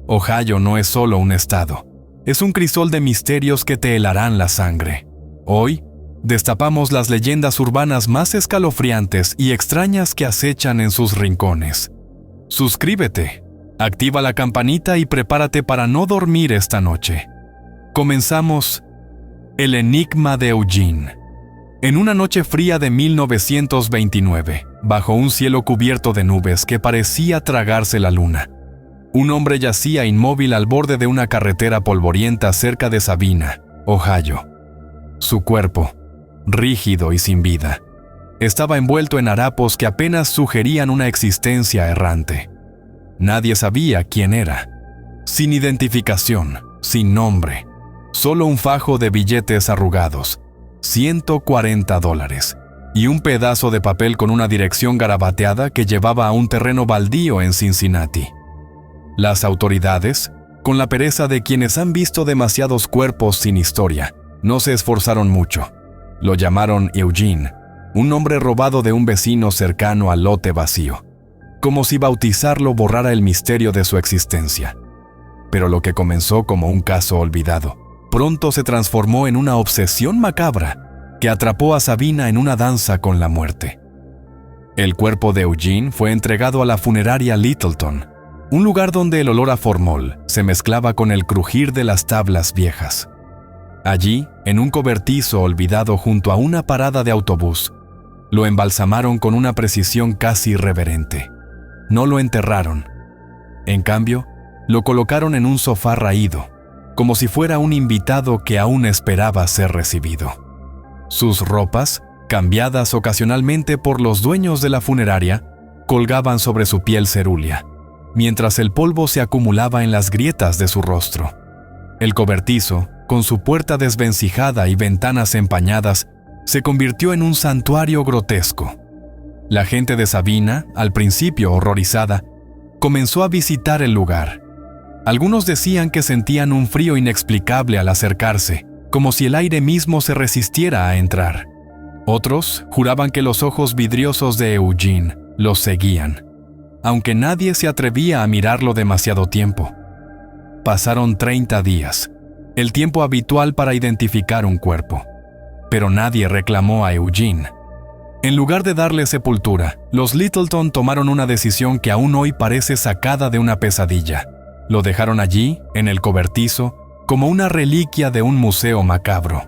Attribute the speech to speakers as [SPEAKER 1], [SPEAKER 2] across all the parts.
[SPEAKER 1] Ohio no es solo un estado, es un crisol de misterios que te helarán la sangre. Hoy, destapamos las leyendas urbanas más escalofriantes y extrañas que acechan en sus rincones. Suscríbete, activa la campanita y prepárate para no dormir esta noche. Comenzamos El enigma de Eugene. En una noche fría de 1929, bajo un cielo cubierto de nubes que parecía tragarse la luna, un hombre yacía inmóvil al borde de una carretera polvorienta cerca de Sabina, Ohio. Su cuerpo, rígido y sin vida, estaba envuelto en harapos que apenas sugerían una existencia errante. Nadie sabía quién era. Sin identificación, sin nombre, solo un fajo de billetes arrugados, $140, y un pedazo de papel con una dirección garabateada que llevaba a un terreno baldío en Cincinnati. Las autoridades, con la pereza de quienes han visto demasiados cuerpos sin historia, no se esforzaron mucho. Lo llamaron Eugene, un nombre robado de un vecino cercano al lote vacío, como si bautizarlo borrara el misterio de su existencia. Pero lo que comenzó como un caso olvidado, pronto se transformó en una obsesión macabra que atrapó a Sabina en una danza con la muerte. El cuerpo de Eugene fue entregado a la funeraria Littleton, un lugar donde el olor a formol se mezclaba con el crujir de las tablas viejas. Allí, en un cobertizo olvidado junto a una parada de autobús, lo embalsamaron con una precisión casi irreverente. No lo enterraron. En cambio, lo colocaron en un sofá raído, como si fuera un invitado que aún esperaba ser recibido. Sus ropas, cambiadas ocasionalmente por los dueños de la funeraria, colgaban sobre su piel cerúlea, mientras el polvo se acumulaba en las grietas de su rostro. El cobertizo, con su puerta desvencijada y ventanas empañadas, se convirtió en un santuario grotesco. La gente de Sabina, al principio horrorizada, comenzó a visitar el lugar. Algunos decían que sentían un frío inexplicable al acercarse, como si el aire mismo se resistiera a entrar. Otros juraban que los ojos vidriosos de Eugene los seguían, aunque nadie se atrevía a mirarlo demasiado tiempo. Pasaron 30 días, el tiempo habitual para identificar un cuerpo, pero nadie reclamó a Eugene. En lugar de darle sepultura, los Littleton tomaron una decisión que aún hoy parece sacada de una pesadilla. Lo dejaron allí, en el cobertizo, como una reliquia de un museo macabro.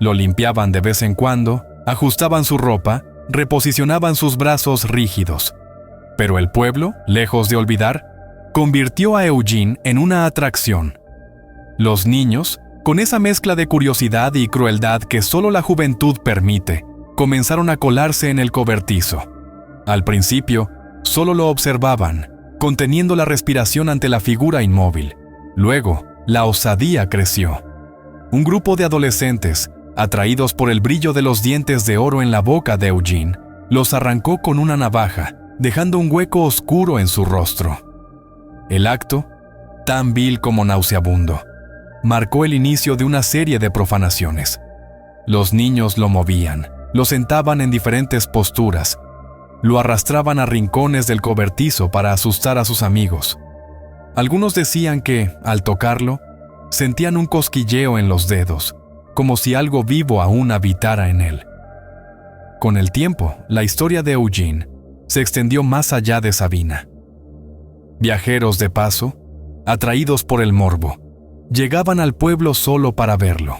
[SPEAKER 1] Lo limpiaban de vez en cuando, ajustaban su ropa, reposicionaban sus brazos rígidos. Pero el pueblo, lejos de olvidar, convirtió a Eugene en una atracción. Los niños, con esa mezcla de curiosidad y crueldad que solo la juventud permite, comenzaron a colarse en el cobertizo. Al principio, solo lo observaban, conteniendo la respiración ante la figura inmóvil. Luego, la osadía creció. Un grupo de adolescentes, atraídos por el brillo de los dientes de oro en la boca de Eugene, los arrancó con una navaja, dejando un hueco oscuro en su rostro. El acto, tan vil como nauseabundo, marcó el inicio de una serie de profanaciones. Los niños lo movían, lo sentaban en diferentes posturas, lo arrastraban a rincones del cobertizo para asustar a sus amigos. Algunos decían que, al tocarlo, sentían un cosquilleo en los dedos, como si algo vivo aún habitara en él. Con el tiempo, la historia de Eugene se extendió más allá de Sabina. Viajeros de paso, atraídos por el morbo, llegaban al pueblo solo para verlo.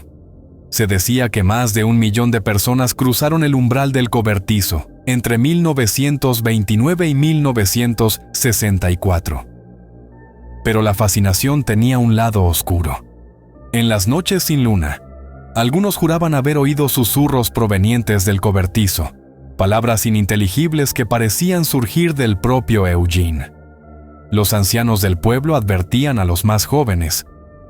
[SPEAKER 1] Se decía que más de 1 millón de personas cruzaron el umbral del cobertizo entre 1929 y 1964. Pero la fascinación tenía un lado oscuro. En las noches sin luna, algunos juraban haber oído susurros provenientes del cobertizo, palabras ininteligibles que parecían surgir del propio Eugene. Los ancianos del pueblo advertían a los más jóvenes: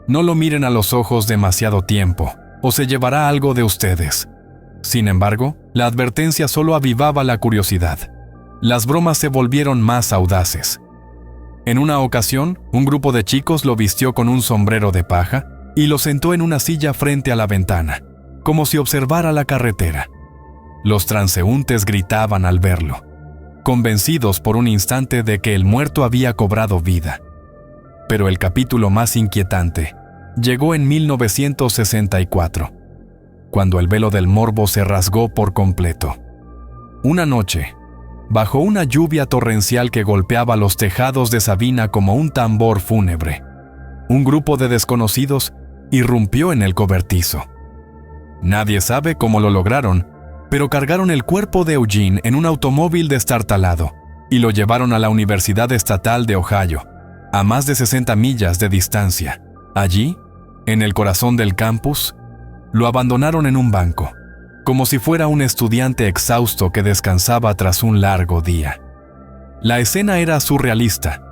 [SPEAKER 1] no lo miren a los ojos demasiado tiempo, o se llevará algo de ustedes. Sin embargo, la advertencia solo avivaba la curiosidad. Las bromas se volvieron más audaces. En una ocasión, un grupo de chicos lo vistió con un sombrero de paja y lo sentó en una silla frente a la ventana, como si observara la carretera. Los transeúntes gritaban al verlo, convencidos por un instante de que el muerto había cobrado vida. Pero el capítulo más inquietante llegó en 1964, cuando el velo del morbo se rasgó por completo. Una noche, bajo una lluvia torrencial que golpeaba los tejados de Sabina como un tambor fúnebre, un grupo de desconocidos irrumpió en el cobertizo. Nadie sabe cómo lo lograron, pero cargaron el cuerpo de Eugene en un automóvil destartalado y lo llevaron a la Universidad Estatal de Ohio, a más de 60 millas de distancia. Allí, en el corazón del campus, lo abandonaron en un banco, como si fuera un estudiante exhausto que descansaba tras un largo día. La escena era surrealista.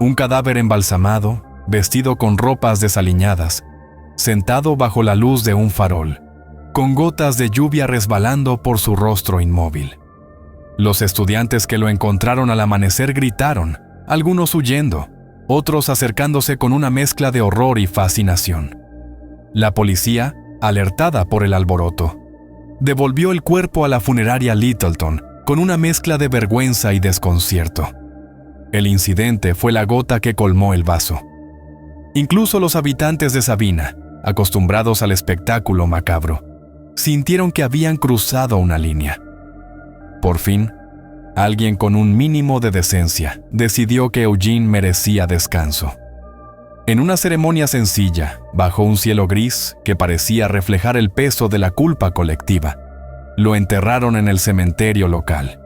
[SPEAKER 1] Un cadáver embalsamado, vestido con ropas desaliñadas, sentado bajo la luz de un farol, con gotas de lluvia resbalando por su rostro inmóvil. Los estudiantes que lo encontraron al amanecer gritaron, algunos huyendo, otros acercándose con una mezcla de horror y fascinación. La policía, alertada por el alboroto, devolvió el cuerpo a la funeraria Littleton con una mezcla de vergüenza y desconcierto. El incidente fue la gota que colmó el vaso. Incluso los habitantes de Sabina, acostumbrados al espectáculo macabro, sintieron que habían cruzado una línea. Por fin, alguien con un mínimo de decencia decidió que Eugene merecía descanso. En una ceremonia sencilla, bajo un cielo gris que parecía reflejar el peso de la culpa colectiva, lo enterraron en el cementerio local.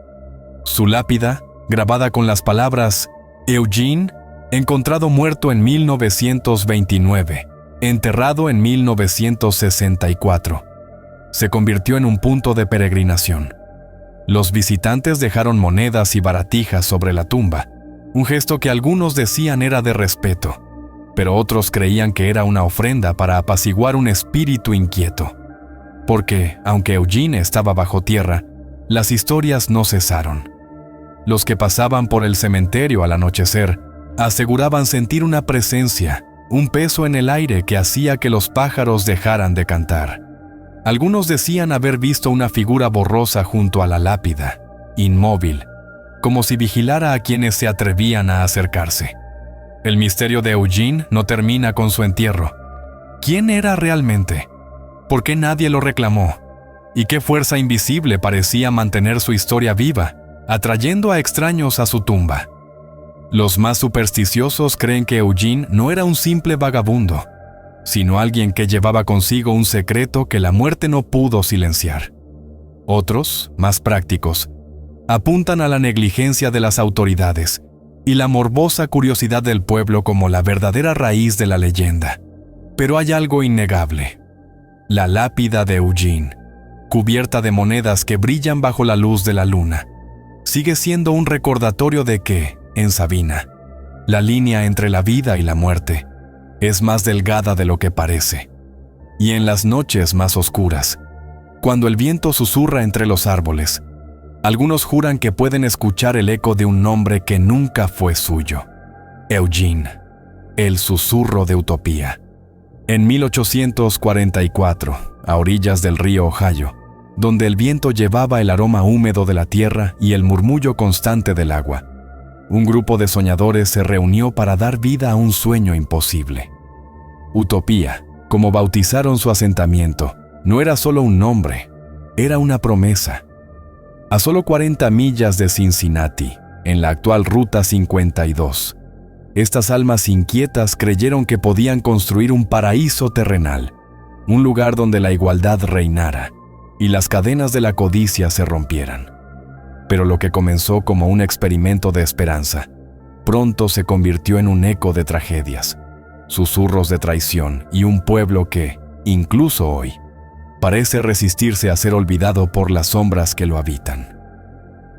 [SPEAKER 1] Su lápida, grabada con las palabras Eugene, encontrado muerto en 1929, enterrado en 1964, se convirtió en un punto de peregrinación. Los visitantes dejaron monedas y baratijas sobre la tumba, un gesto que algunos decían era de respeto, pero otros creían que era una ofrenda para apaciguar un espíritu inquieto. Porque, aunque Eugene estaba bajo tierra, las historias no cesaron. Los que pasaban por el cementerio al anochecer aseguraban sentir una presencia, un peso en el aire que hacía que los pájaros dejaran de cantar. Algunos decían haber visto una figura borrosa junto a la lápida, inmóvil, como si vigilara a quienes se atrevían a acercarse. El misterio de Eugene no termina con su entierro. ¿Quién era realmente? ¿Por qué nadie lo reclamó? ¿Y qué fuerza invisible parecía mantener su historia viva, atrayendo a extraños a su tumba? Los más supersticiosos creen que Eugene no era un simple vagabundo, sino alguien que llevaba consigo un secreto que la muerte no pudo silenciar. Otros, más prácticos, apuntan a la negligencia de las autoridades y la morbosa curiosidad del pueblo como la verdadera raíz de la leyenda. Pero hay algo innegable. La lápida de Eugene, cubierta de monedas que brillan bajo la luz de la luna, sigue siendo un recordatorio de que, en Sabina, la línea entre la vida y la muerte es más delgada de lo que parece. Y en las noches más oscuras, cuando el viento susurra entre los árboles, algunos juran que pueden escuchar el eco de un nombre que nunca fue suyo. Eugene, el susurro de Utopía. En 1844, a orillas del río Ohio, donde el viento llevaba el aroma húmedo de la tierra y el murmullo constante del agua, un grupo de soñadores se reunió para dar vida a un sueño imposible. Utopía, como bautizaron su asentamiento, no era solo un nombre, era una promesa. A solo 40 millas de Cincinnati, en la actual Ruta 52, estas almas inquietas creyeron que podían construir un paraíso terrenal, un lugar donde la igualdad reinara y las cadenas de la codicia se rompieran. Pero lo que comenzó como un experimento de esperanza, pronto se convirtió en un eco de tragedias, susurros de traición y un pueblo que, incluso hoy, parece resistirse a ser olvidado por las sombras que lo habitan.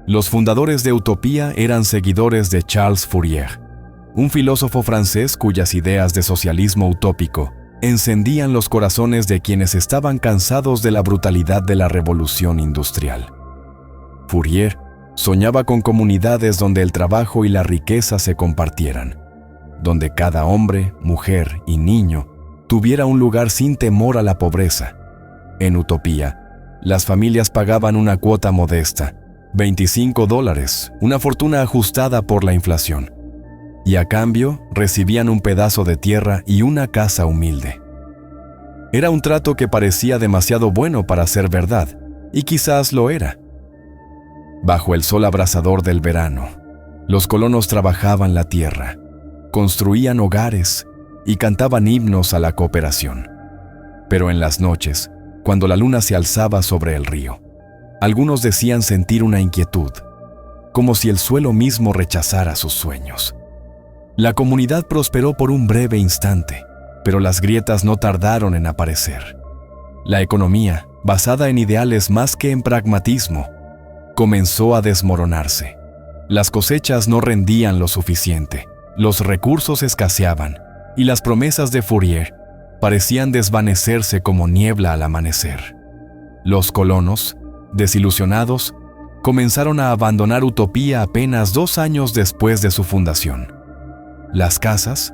[SPEAKER 1] Los fundadores de Utopía eran seguidores de Charles Fourier, un filósofo francés cuyas ideas de socialismo utópico encendían los corazones de quienes estaban cansados de la brutalidad de la revolución industrial. Fourier soñaba con comunidades donde el trabajo y la riqueza se compartieran, donde cada hombre, mujer y niño tuviera un lugar sin temor a la pobreza. En Utopía, las familias pagaban una cuota modesta, $25, una fortuna ajustada por la inflación. y a cambio recibían un pedazo de tierra y una casa humilde. Era un trato que parecía demasiado bueno para ser verdad, y quizás lo era. Bajo el sol abrasador del verano, los colonos trabajaban la tierra, construían hogares y cantaban himnos a la cooperación. Pero en las noches, cuando la luna se alzaba sobre el río, algunos decían sentir una inquietud, como si el suelo mismo rechazara sus sueños. La comunidad prosperó por un breve instante, pero las grietas no tardaron en aparecer. La economía, basada en ideales más que en pragmatismo, comenzó a desmoronarse. Las cosechas no rendían lo suficiente, los recursos escaseaban, y las promesas de Fourier parecían desvanecerse como niebla al amanecer. Los colonos, desilusionados, comenzaron a abandonar Utopía apenas 2 años después de su fundación. Las casas,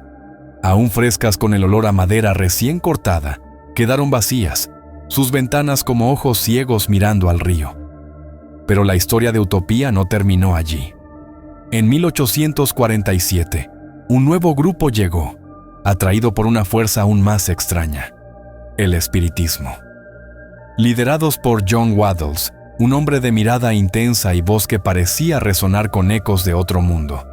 [SPEAKER 1] aún frescas con el olor a madera recién cortada, quedaron vacías, sus ventanas como ojos ciegos mirando al río. Pero la historia de Utopía no terminó allí. En 1847, un nuevo grupo llegó, atraído por una fuerza aún más extraña: el espiritismo. Liderados por John Waddles, un hombre de mirada intensa y voz que parecía resonar con ecos de otro mundo,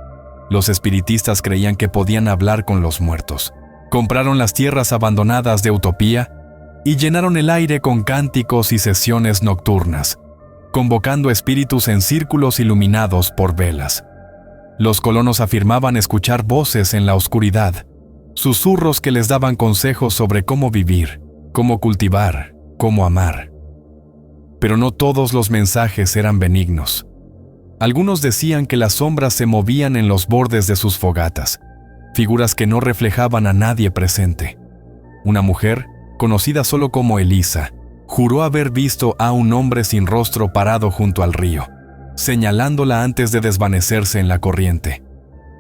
[SPEAKER 1] los espiritistas creían que podían hablar con los muertos. Compraron las tierras abandonadas de Utopía y llenaron el aire con cánticos y sesiones nocturnas, convocando espíritus en círculos iluminados por velas. Los colonos afirmaban escuchar voces en la oscuridad, susurros que les daban consejos sobre cómo vivir, cómo cultivar, cómo amar. Pero no todos los mensajes eran benignos. Algunos decían que las sombras se movían en los bordes de sus fogatas, figuras que no reflejaban a nadie presente. Una mujer, conocida solo como Elisa, juró haber visto a un hombre sin rostro parado junto al río, señalándola antes de desvanecerse en la corriente.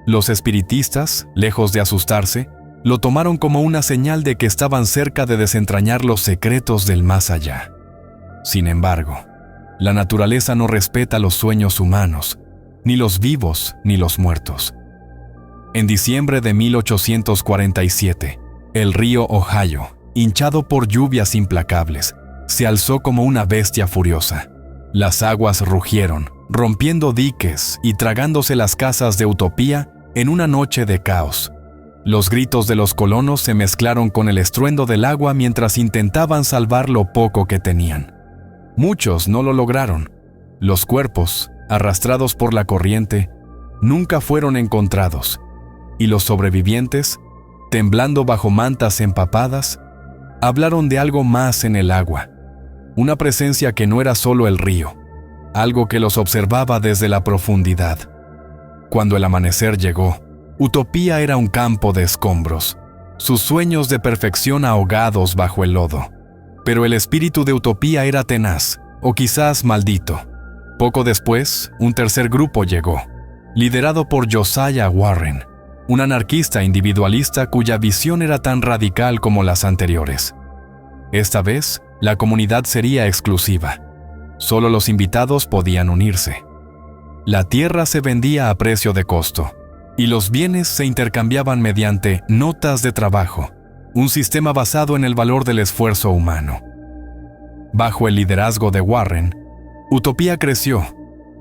[SPEAKER 1] Los espiritistas, lejos de asustarse, lo tomaron como una señal de que estaban cerca de desentrañar los secretos del más allá. Sin embargo, la naturaleza no respeta los sueños humanos, ni los vivos ni los muertos. En diciembre de 1847, el río Ohio, hinchado por lluvias implacables, se alzó como una bestia furiosa. Las aguas rugieron, rompiendo diques y tragándose las casas de Utopía en una noche de caos. Los gritos de los colonos se mezclaron con el estruendo del agua mientras intentaban salvar lo poco que tenían. Muchos no lo lograron. Los cuerpos, arrastrados por la corriente, nunca fueron encontrados, y los sobrevivientes, temblando bajo mantas empapadas, hablaron de algo más en el agua, una presencia que no era solo el río, algo que los observaba desde la profundidad. Cuando el amanecer llegó, Utopía era un campo de escombros, sus sueños de perfección ahogados bajo el lodo. Pero el espíritu de Utopía era tenaz, o quizás maldito. Poco después, un tercer grupo llegó, liderado por Josiah Warren, un anarquista individualista cuya visión era tan radical como las anteriores. Esta vez, la comunidad sería exclusiva. Solo los invitados podían unirse. La tierra se vendía a precio de costo, y los bienes se intercambiaban mediante notas de trabajo, un sistema basado en el valor del esfuerzo humano. Bajo el liderazgo de Warren, Utopía creció,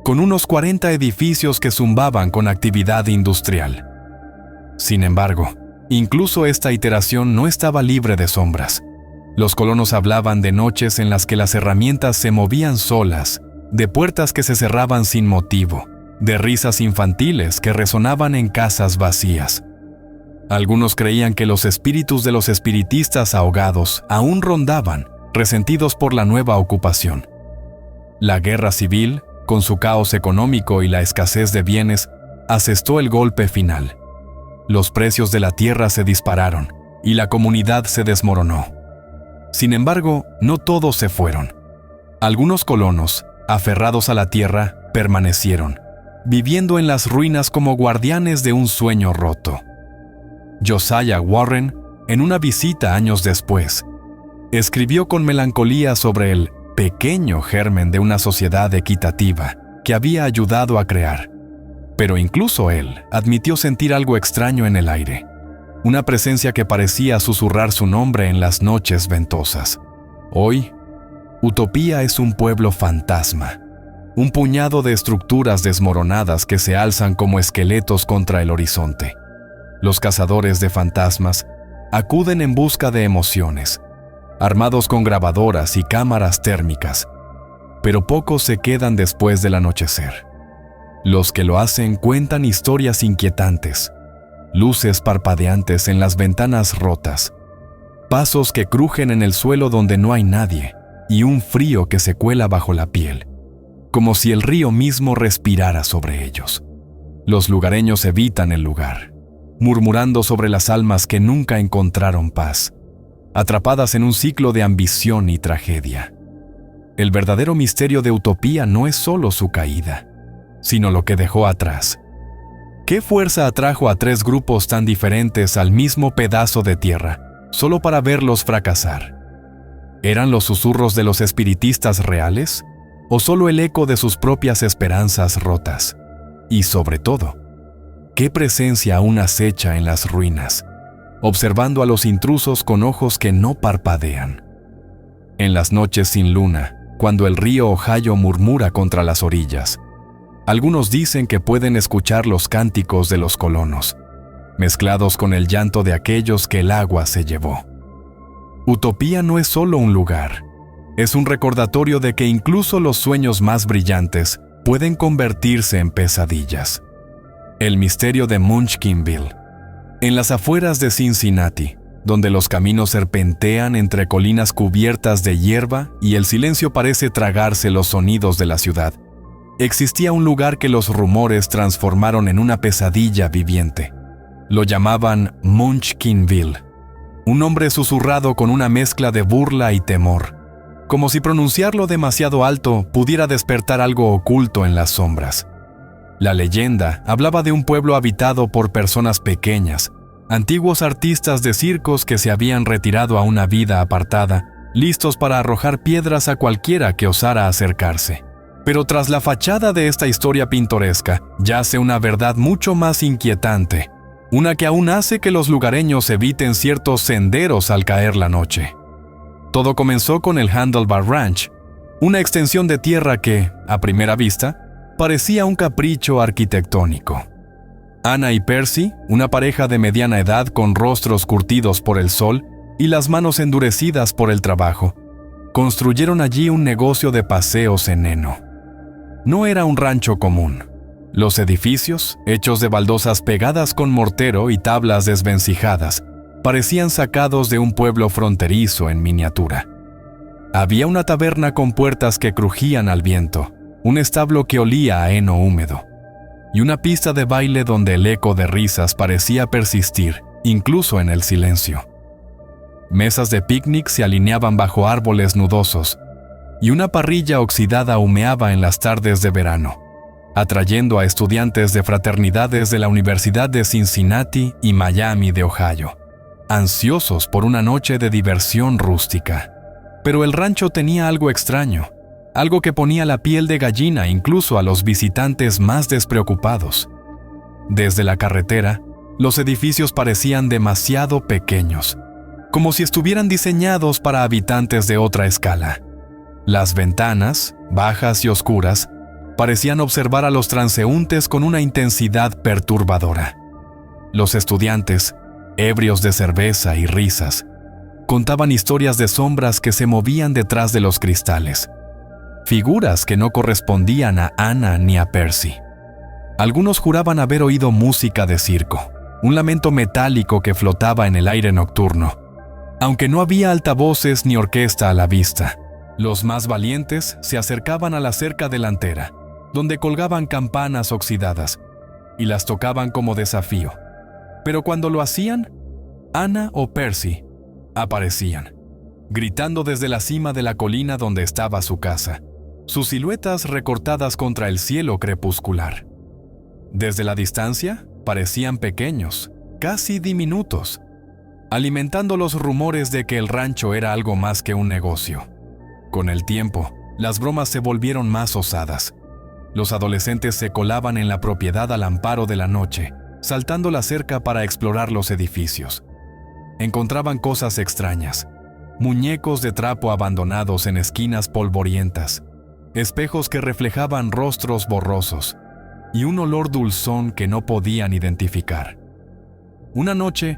[SPEAKER 1] con unos 40 edificios que zumbaban con actividad industrial. Sin embargo, incluso esta iteración no estaba libre de sombras. Los colonos hablaban de noches en las que las herramientas se movían solas, de puertas que se cerraban sin motivo, de risas infantiles que resonaban en casas vacías. Algunos creían que los espíritus de los espiritistas ahogados aún rondaban, resentidos por la nueva ocupación. La guerra civil, con su caos económico y la escasez de bienes, asestó el golpe final. Los precios de la tierra se dispararon y la comunidad se desmoronó. Sin embargo, no todos se fueron. Algunos colonos, aferrados a la tierra, permanecieron, viviendo en las ruinas como guardianes de un sueño roto. Josiah Warren, en una visita años después, escribió con melancolía sobre el pequeño germen de una sociedad equitativa que había ayudado a crear. Pero incluso él admitió sentir algo extraño en el aire, una presencia que parecía susurrar su nombre en las noches ventosas. Hoy, Utopía es un pueblo fantasma, un puñado de estructuras desmoronadas que se alzan como esqueletos contra el horizonte. Los cazadores de fantasmas acuden en busca de emociones, armados con grabadoras y cámaras térmicas, pero pocos se quedan después del anochecer. Los que lo hacen cuentan historias inquietantes, luces parpadeantes en las ventanas rotas, pasos que crujen en el suelo donde no hay nadie y un frío que se cuela bajo la piel, como si el río mismo respirara sobre ellos. Los lugareños evitan el lugar, murmurando sobre las almas que nunca encontraron paz, atrapadas en un ciclo de ambición y tragedia. El verdadero misterio de Utopía no es solo su caída, sino lo que dejó atrás. ¿Qué fuerza atrajo a 3 grupos tan diferentes al mismo pedazo de tierra, solo para verlos fracasar? ¿Eran los susurros de los espiritistas reales? ¿O solo el eco de sus propias esperanzas rotas? Y sobre todo, ¿qué presencia aún acecha en las ruinas, observando a los intrusos con ojos que no parpadean? En las noches sin luna, cuando el río Ohio murmura contra las orillas, algunos dicen que pueden escuchar los cánticos de los colonos, mezclados con el llanto de aquellos que el agua se llevó. Utopía no es solo un lugar, es un recordatorio de que incluso los sueños más brillantes pueden convertirse en pesadillas. El misterio de Munchkinville, en las afueras de Cincinnati, donde los caminos serpentean entre colinas cubiertas de hierba y el silencio parece tragarse los sonidos de la ciudad, existía un lugar que los rumores transformaron en una pesadilla viviente. Lo llamaban Munchkinville, un nombre susurrado con una mezcla de burla y temor, como si pronunciarlo demasiado alto pudiera despertar algo oculto en las sombras. La leyenda hablaba de un pueblo habitado por personas pequeñas, antiguos artistas de circos que se habían retirado a una vida apartada, listos para arrojar piedras a cualquiera que osara acercarse. Pero tras la fachada de esta historia pintoresca yace una verdad mucho más inquietante, una que aún hace que los lugareños eviten ciertos senderos al caer la noche. Todo comenzó con el Handlebar Ranch, una extensión de tierra que, a primera vista, parecía un capricho arquitectónico. Anna y Percy, una pareja de mediana edad con rostros curtidos por el sol y las manos endurecidas por el trabajo, construyeron allí un negocio de paseos en heno. No era un rancho común. Los edificios, hechos de baldosas pegadas con mortero y tablas desvencijadas, parecían sacados de un pueblo fronterizo en miniatura. Había una taberna con puertas que crujían al viento, un establo que olía a heno húmedo, y una pista de baile donde el eco de risas parecía persistir, incluso en el silencio. Mesas de picnic se alineaban bajo árboles nudosos, y una parrilla oxidada humeaba en las tardes de verano, atrayendo a estudiantes de fraternidades de la Universidad de Cincinnati y Miami de Ohio, ansiosos por una noche de diversión rústica. Pero el rancho tenía algo extraño, algo que ponía la piel de gallina incluso a los visitantes más despreocupados. Desde la carretera, los edificios parecían demasiado pequeños, como si estuvieran diseñados para habitantes de otra escala. Las ventanas, bajas y oscuras, parecían observar a los transeúntes con una intensidad perturbadora. Los estudiantes, ebrios de cerveza y risas, contaban historias de sombras que se movían detrás de los cristales, figuras que no correspondían a Anna ni a Percy. Algunos juraban haber oído música de circo, un lamento metálico que flotaba en el aire nocturno. Aunque no había altavoces ni orquesta a la vista, los más valientes se acercaban a la cerca delantera, donde colgaban campanas oxidadas, y las tocaban como desafío. Pero cuando lo hacían, Anna o Percy aparecían, gritando desde la cima de la colina donde estaba su casa, sus siluetas recortadas contra el cielo crepuscular. Desde la distancia, parecían pequeños, casi diminutos, alimentando los rumores de que el rancho era algo más que un negocio. Con el tiempo, las bromas se volvieron más osadas. Los adolescentes se colaban en la propiedad al amparo de la noche, saltando la cerca para explorar los edificios. Encontraban cosas extrañas: muñecos de trapo abandonados en esquinas polvorientas, espejos que reflejaban rostros borrosos y un olor dulzón que no podían identificar. Una noche,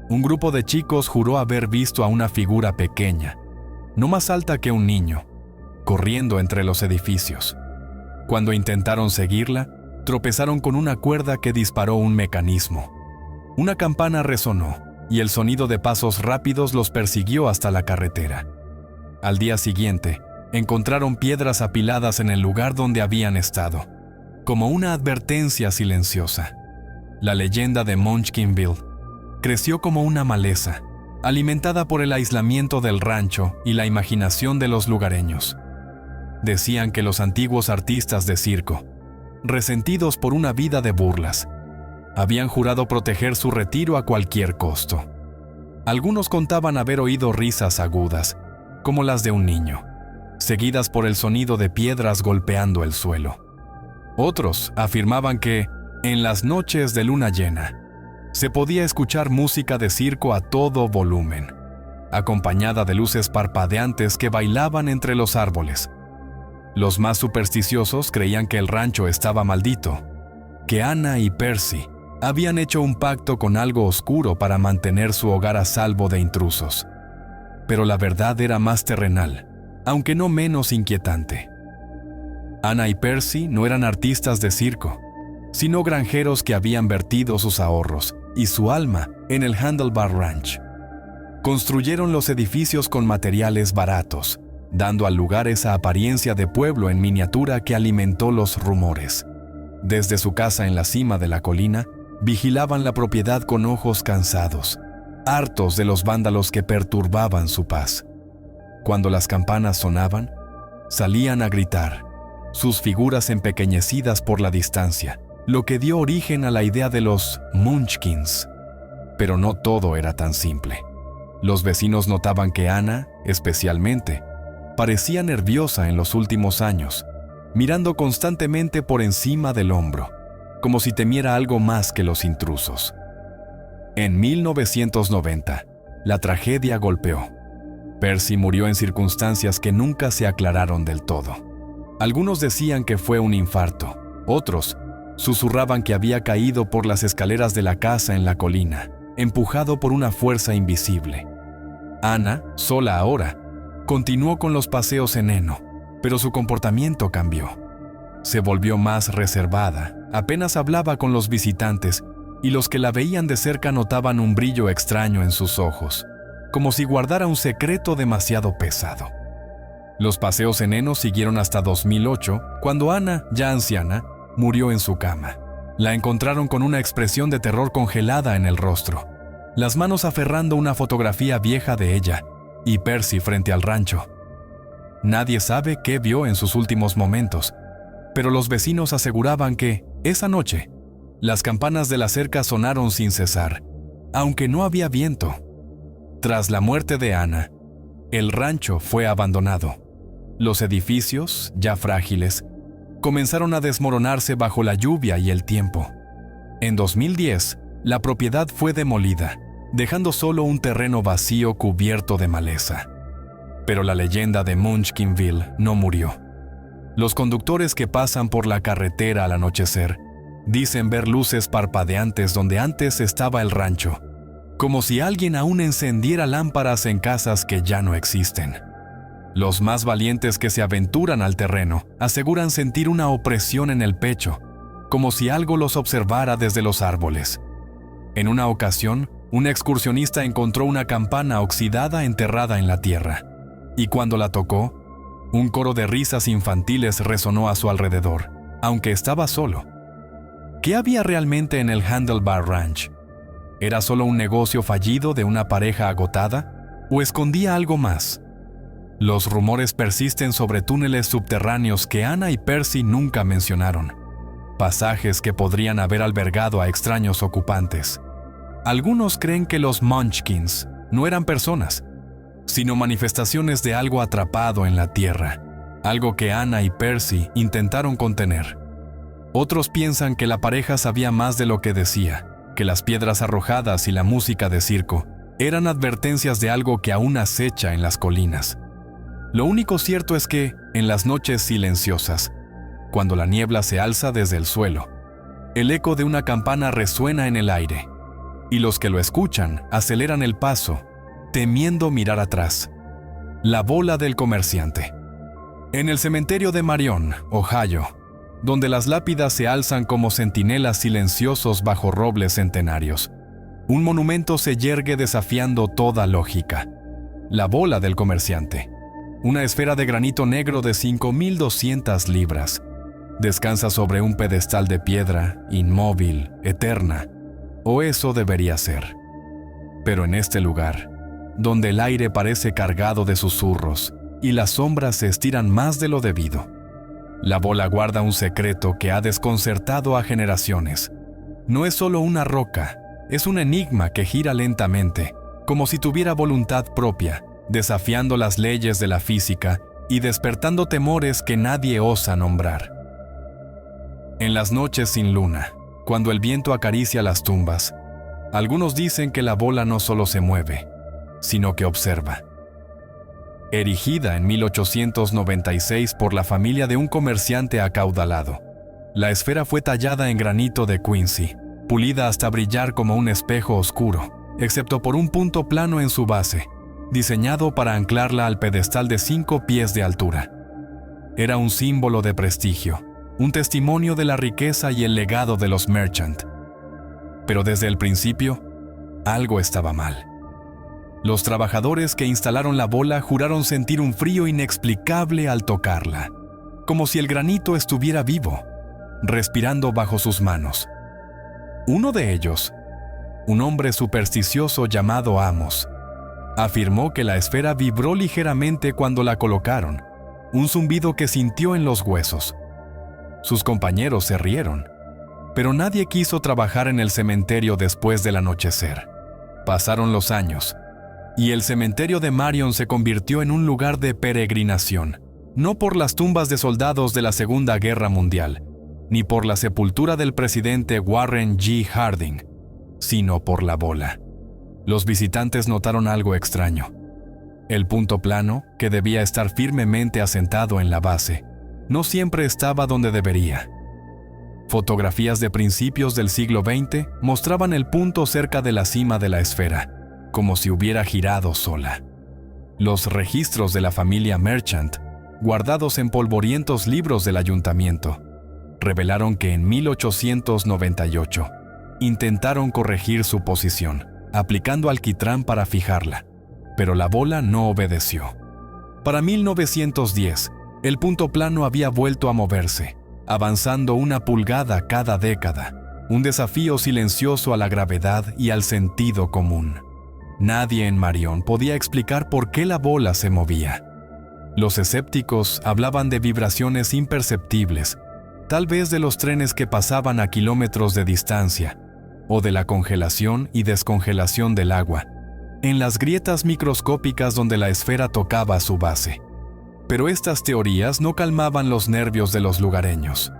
[SPEAKER 1] un grupo de chicos juró haber visto a una figura pequeña, no más alta que un niño, corriendo entre los edificios. Cuando intentaron seguirla, tropezaron con una cuerda que disparó un mecanismo. Una campana resonó y el sonido de pasos rápidos los persiguió hasta la carretera. Al día siguiente, encontraron piedras apiladas en el lugar donde habían estado, como una advertencia silenciosa. La leyenda de Munchkinville creció como una maleza, alimentada por el aislamiento del rancho y la imaginación de los lugareños. Decían que los antiguos artistas de circo, resentidos por una vida de burlas, habían jurado proteger su retiro a cualquier costo. Algunos contaban haber oído risas agudas, como las de un niño, seguidas por el sonido de piedras golpeando el suelo. Otros afirmaban que, en las noches de luna llena, se podía escuchar música de circo a todo volumen, acompañada de luces parpadeantes que bailaban entre los árboles. Los más supersticiosos creían que el rancho estaba maldito, que Anna y Percy habían hecho un pacto con algo oscuro para mantener su hogar a salvo de intrusos. Pero la verdad era más terrenal, aunque no menos inquietante. Anna y Percy no eran artistas de circo, sino granjeros que habían vertido sus ahorros y su alma en el Handlebar Ranch. Construyeron los edificios con materiales baratos, dando al lugar esa apariencia de pueblo en miniatura que alimentó los rumores. Desde su casa en la cima de la colina, vigilaban la propiedad con ojos cansados, hartos de los vándalos que perturbaban su paz. Cuando las campanas sonaban, salían a gritar, sus figuras empequeñecidas por la distancia, lo que dio origen a la idea de los Munchkins. Pero no todo era tan simple. Los vecinos notaban que Anna, especialmente, parecía nerviosa en los últimos años, mirando constantemente por encima del hombro, como si temiera algo más que los intrusos. En 1990, la tragedia golpeó. Percy murió en circunstancias que nunca se aclararon del todo. Algunos decían que fue un infarto, otros susurraban que había caído por las escaleras de la casa en la colina, empujado por una fuerza invisible. Anna, sola ahora, continuó con los paseos en heno, pero su comportamiento cambió. Se volvió más reservada, apenas hablaba con los visitantes, y los que la veían de cerca notaban un brillo extraño en sus ojos, como si guardara un secreto demasiado pesado. Los paseos en heno siguieron hasta 2008, cuando Anna, ya anciana, murió en su cama. La encontraron con una expresión de terror congelada en el rostro, las manos aferrando una fotografía vieja de ella, y Percy frente al rancho. Nadie sabe qué vio en sus últimos momentos, pero los vecinos aseguraban que, esa noche, las campanas de la cerca sonaron sin cesar, aunque no había viento. Tras la muerte de Anna, el rancho fue abandonado. Los edificios, ya frágiles, comenzaron a desmoronarse bajo la lluvia y el tiempo. En 2010, la propiedad fue demolida, dejando solo un terreno vacío cubierto de maleza. Pero la leyenda de Munchkinville no murió. Los conductores que pasan por la carretera al anochecer dicen ver luces parpadeantes donde antes estaba el rancho, como si alguien aún encendiera lámparas en casas que ya no existen. Los más valientes que se aventuran al terreno aseguran sentir una opresión en el pecho, como si algo los observara desde los árboles. En una ocasión, un excursionista encontró una campana oxidada enterrada en la tierra, y cuando la tocó, un coro de risas infantiles resonó a su alrededor, aunque estaba solo. ¿Qué había realmente en el Handlebar Ranch? ¿Era solo un negocio fallido de una pareja agotada? ¿O escondía algo más? Los rumores persisten sobre túneles subterráneos que Anna y Percy nunca mencionaron, pasajes que podrían haber albergado a extraños ocupantes. Algunos creen que los Munchkins no eran personas, sino manifestaciones de algo atrapado en la tierra, algo que Anna y Percy intentaron contener. Otros piensan que la pareja sabía más de lo que decía, que las piedras arrojadas y la música de circo eran advertencias de algo que aún acecha en las colinas. Lo único cierto es que, en las noches silenciosas, cuando la niebla se alza desde el suelo, el eco de una campana resuena en el aire, y los que lo escuchan aceleran el paso, temiendo mirar atrás. La bola del comerciante. En el cementerio de Marion, Ohio, donde las lápidas se alzan como centinelas silenciosos bajo robles centenarios, un monumento se yergue desafiando toda lógica. La bola del comerciante. Una esfera de granito negro de 5.200 libras. Descansa sobre un pedestal de piedra, inmóvil, eterna. O eso debería ser. Pero en este lugar, donde el aire parece cargado de susurros y las sombras se estiran más de lo debido, la bola guarda un secreto que ha desconcertado a generaciones. No es solo una roca, es un enigma que gira lentamente, como si tuviera voluntad propia, desafiando las leyes de la física y despertando temores que nadie osa nombrar. En las noches sin luna, cuando el viento acaricia las tumbas, algunos dicen que la bola no solo se mueve, sino que observa. Erigida en 1896 por la familia de un comerciante acaudalado, la esfera fue tallada en granito de Quincy, pulida hasta brillar como un espejo oscuro, excepto por un punto plano en su base, diseñado para anclarla al pedestal de 5 pies de altura. Era un símbolo de prestigio, un testimonio de la riqueza y el legado de los Merchant. Pero desde el principio, algo estaba mal. Los trabajadores que instalaron la bola juraron sentir un frío inexplicable al tocarla, como si el granito estuviera vivo, respirando bajo sus manos. Uno de ellos, un hombre supersticioso llamado Amos, afirmó que la esfera vibró ligeramente cuando la colocaron, un zumbido que sintió en los huesos. Sus compañeros se rieron, pero nadie quiso trabajar en el cementerio después del anochecer. Pasaron los años, y el cementerio de Marion se convirtió en un lugar de peregrinación, no por las tumbas de soldados de la Segunda Guerra Mundial, ni por la sepultura del presidente Warren G. Harding, sino por la bola. Los visitantes notaron algo extraño. El punto plano, que debía estar firmemente asentado en la base, no siempre estaba donde debería. Fotografías de principios del siglo XX mostraban el punto cerca de la cima de la esfera, como si hubiera girado sola. Los registros de la familia Merchant, guardados en polvorientos libros del ayuntamiento, revelaron que en 1898 intentaron corregir su posición, aplicando alquitrán para fijarla, pero la bola no obedeció. Para 1910, el punto plano había vuelto a moverse, avanzando 1 pulgada cada década, un desafío silencioso a la gravedad y al sentido común. Nadie en Marion podía explicar por qué la bola se movía. Los escépticos hablaban de vibraciones imperceptibles, tal vez de los trenes que pasaban a kilómetros de distancia, o de la congelación y descongelación del agua, en las grietas microscópicas donde la esfera tocaba su base. Pero estas teorías no calmaban los nervios de los lugareños.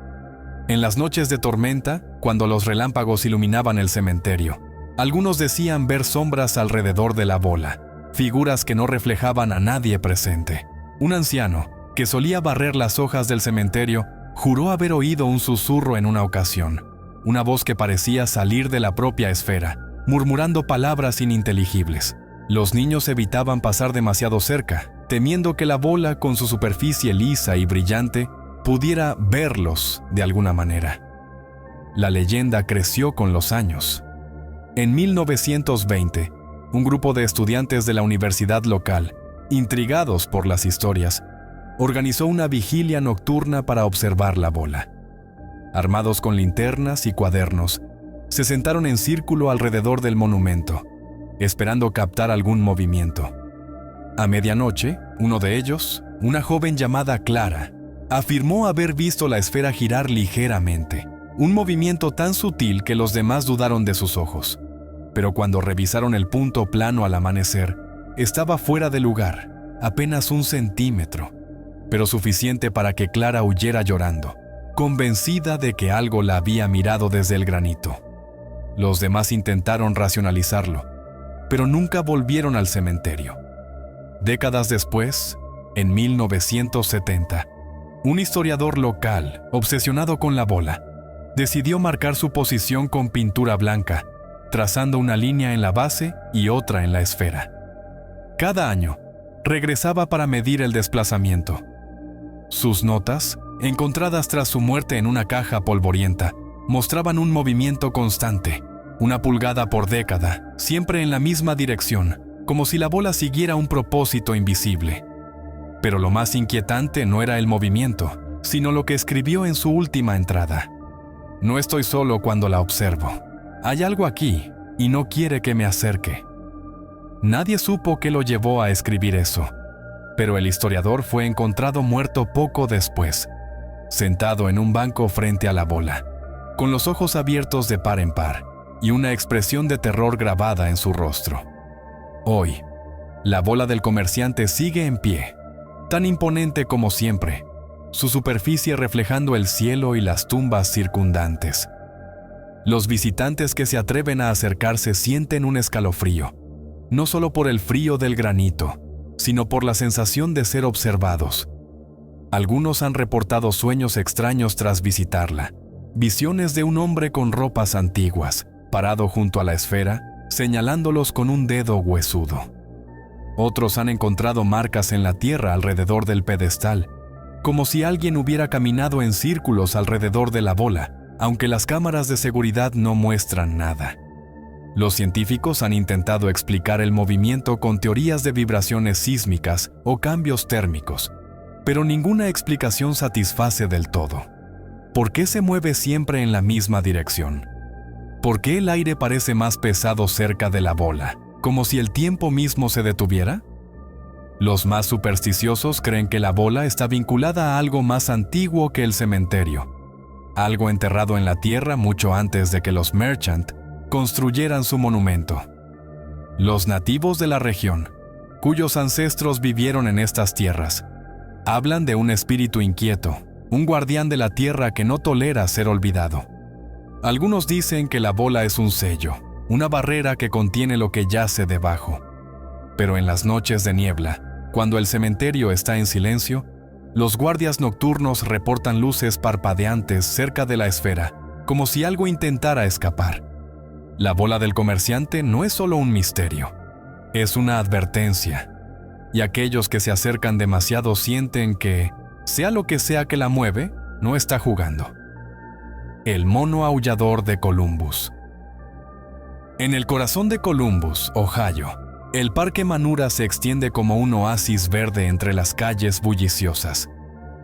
[SPEAKER 1] En las noches de tormenta, cuando los relámpagos iluminaban el cementerio, algunos decían ver sombras alrededor de la bola, figuras que no reflejaban a nadie presente. Un anciano, que solía barrer las hojas del cementerio, juró haber oído un susurro en una ocasión, una voz que parecía salir de la propia esfera, murmurando palabras ininteligibles. Los niños evitaban pasar demasiado cerca, temiendo que la bola, con su superficie lisa y brillante, pudiera verlos de alguna manera. La leyenda creció con los años. En 1920, un grupo de estudiantes de la universidad local, intrigados por las historias, organizó una vigilia nocturna para observar la bola. Armados con linternas y cuadernos, se sentaron en círculo alrededor del monumento, esperando captar algún movimiento. A medianoche, uno de ellos, una joven llamada Clara, afirmó haber visto la esfera girar ligeramente, un movimiento tan sutil que los demás dudaron de sus ojos. Pero cuando revisaron el punto plano al amanecer, estaba fuera de lugar, apenas 1 centímetro. pero suficiente para que Clara huyera llorando, convencida de que algo la había mirado desde el granito. Los demás intentaron racionalizarlo, pero nunca volvieron al cementerio. Décadas después, en 1970, un historiador local, obsesionado con la bola, decidió marcar su posición con pintura blanca, trazando una línea en la base y otra en la esfera. Cada año, regresaba para medir el desplazamiento. Sus notas, encontradas tras su muerte en una caja polvorienta, mostraban un movimiento constante, 1 pulgada por década, siempre en la misma dirección, como si la bola siguiera un propósito invisible. Pero lo más inquietante no era el movimiento, sino lo que escribió en su última entrada. No estoy solo cuando la observo. Hay algo aquí y no quiere que me acerque. Nadie supo qué lo llevó a escribir eso, pero el historiador fue encontrado muerto poco después, sentado en un banco frente a la bola, con los ojos abiertos de par en par y una expresión de terror grabada en su rostro. Hoy, la bola del comerciante sigue en pie, tan imponente como siempre, su superficie reflejando el cielo y las tumbas circundantes. Los visitantes que se atreven a acercarse sienten un escalofrío, no solo por el frío del granito, sino por la sensación de ser observados. Algunos han reportado sueños extraños tras visitarla, visiones de un hombre con ropas antiguas, parado junto a la esfera, señalándolos con un dedo huesudo. Otros han encontrado marcas en la tierra alrededor del pedestal, como si alguien hubiera caminado en círculos alrededor de la bola, aunque las cámaras de seguridad no muestran nada. Los científicos han intentado explicar el movimiento con teorías de vibraciones sísmicas o cambios térmicos, pero ninguna explicación satisface del todo. ¿Por qué se mueve siempre en la misma dirección? ¿Por qué el aire parece más pesado cerca de la bola, como si el tiempo mismo se detuviera? Los más supersticiosos creen que la bola está vinculada a algo más antiguo que el cementerio, algo enterrado en la tierra mucho antes de que los Merchant construyeran su monumento. Los nativos de la región, cuyos ancestros vivieron en estas tierras, hablan de un espíritu inquieto, un guardián de la tierra que no tolera ser olvidado. Algunos dicen que la bola es un sello, una barrera que contiene lo que yace debajo. Pero en las noches de niebla, cuando el cementerio está en silencio, los guardias nocturnos reportan luces parpadeantes cerca de la esfera, como si algo intentara escapar. La bola del comerciante no es solo un misterio, es una advertencia. Y aquellos que se acercan demasiado sienten que, sea lo que sea que la mueve, no está jugando. El mono aullador de Columbus. En el corazón de Columbus, Ohio, el Parque Manura se extiende como un oasis verde entre las calles bulliciosas.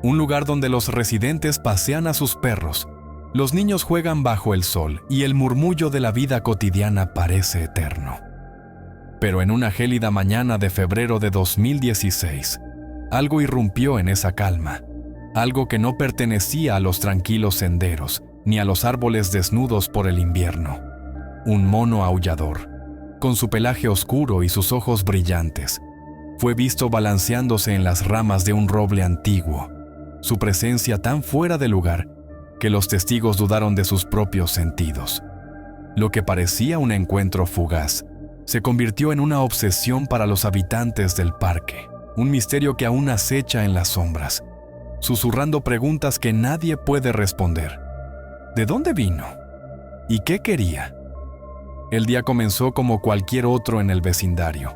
[SPEAKER 1] Un lugar donde los residentes pasean a sus perros, los niños juegan bajo el sol y el murmullo de la vida cotidiana parece eterno. Pero en una gélida mañana de febrero de 2016, algo irrumpió en esa calma, algo que no pertenecía a los tranquilos senderos ni a los árboles desnudos por el invierno. Un mono aullador, con su pelaje oscuro y sus ojos brillantes, fue visto balanceándose en las ramas de un roble antiguo, su presencia tan fuera de lugar que los testigos dudaron de sus propios sentidos. Lo que parecía un encuentro fugaz se convirtió en una obsesión para los habitantes del parque, un misterio que aún acecha en las sombras, susurrando preguntas que nadie puede responder. ¿De dónde vino? ¿Y qué quería? El día comenzó como cualquier otro en el vecindario.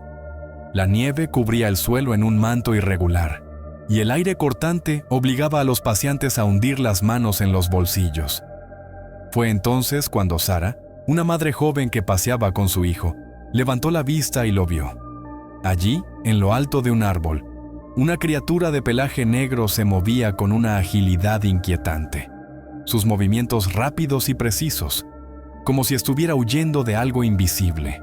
[SPEAKER 1] La nieve cubría el suelo en un manto irregular, y el aire cortante obligaba a los paseantes a hundir las manos en los bolsillos. Fue entonces cuando Sara, una madre joven que paseaba con su hijo, levantó la vista y lo vio. Allí, en lo alto de un árbol, una criatura de pelaje negro se movía con una agilidad inquietante. Sus movimientos rápidos y precisos, como si estuviera huyendo de algo invisible.